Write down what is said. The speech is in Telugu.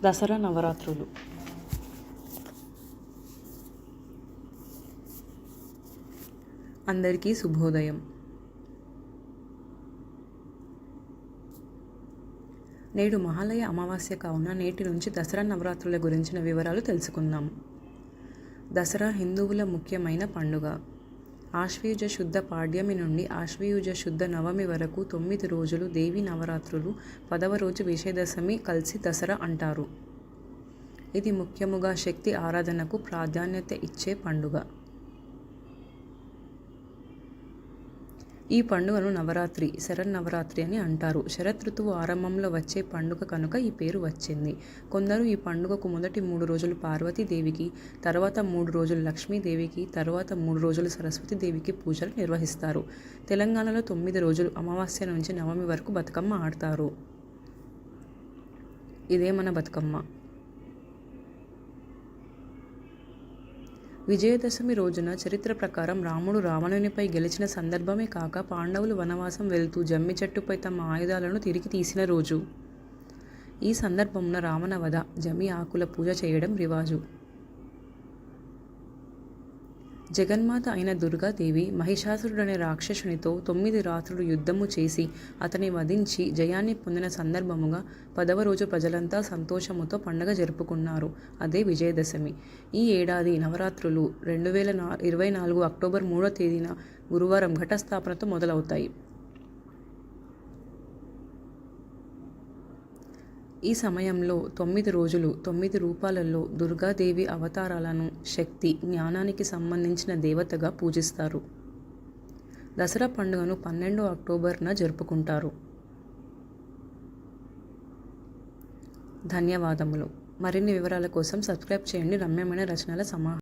దసరా నవరాత్రులు. అందరికీ శుభోదయం. నేడు మహాలయ అమావాస్య కావున నేటి నుంచి దసరా నవరాత్రుల గురించిన వివరాలు తెలుసుకుందాం. దసరా హిందువుల ముఖ్యమైన పండుగ. ఆశ్వయుజ శుద్ధ పాడ్యమి నుండి ఆశ్వయుజ శుద్ధ నవమి వరకు 9 రోజులు దేవీ నవరాత్రులు. 10వ రోజు విజయదశమి కలిసి దసరా అంటారు. ఇది ముఖ్యముగా శక్తి ఆరాధనకు ప్రాధాన్యత ఇచ్చే పండుగ. ఈ పండుగను నవరాత్రి, శరన్నవరాత్రి అని అంటారు. శరదృతువు ఆరంభంలో వచ్చే పండుగ కనుక ఈ పేరు వచ్చింది. కొందరు ఈ పండుగకు మొదటి 3 రోజులు పార్వతీదేవికి, తర్వాత 3 రోజులు లక్ష్మీదేవికి, తర్వాత 3 రోజులు సరస్వతీదేవికి పూజలు నిర్వహిస్తారు. తెలంగాణలో 9 రోజులు అమావాస్య నుంచి నవమి వరకు బతుకమ్మ ఆడతారు. ఇదే మన బతుకమ్మ. విజయదశమి రోజున చరిత్ర ప్రకారం రాముడు రావణునిపై గెలిచిన సందర్భమే కాక పాండవులు వనవాసం వెళ్తూ జమ్మి చెట్టుపై తమ ఆయుధాలను తిరిగి తీసిన రోజు. ఈ సందర్భమున రావణ వధ, జమి ఆకుల పూజ చేయడం రివాజు. జగన్మాత అయిన దుర్గాదేవి మహిషాసురుడనే రాక్షసునితో 9 రాత్రులు యుద్ధము చేసి అతని వధించి జయాన్ని పొందిన సందర్భముగా 10వ రోజు ప్రజలంతా సంతోషముతో పండుగ జరుపుకున్నారు. అదే విజయదశమి. ఈ ఏడాది నవరాత్రులు 2024 అక్టోబర్ 3వ తేదీన గురువారం ఘటస్థాపనతో మొదలవుతాయి. ఈ సమయంలో 9 రోజులు 9 రూపాలలో దుర్గాదేవి అవతారాలను శక్తి, జ్ఞానానికి సంబంధించిన దేవతగా పూజిస్తారు. దసరా పండుగను 12 అక్టోబర్న జరుపుకుంటారు. ధన్యవాదములు. మరిన్ని వివరాల కోసం సబ్స్క్రైబ్ చేయండి. రమ్యమైన రచనల సమాహారం.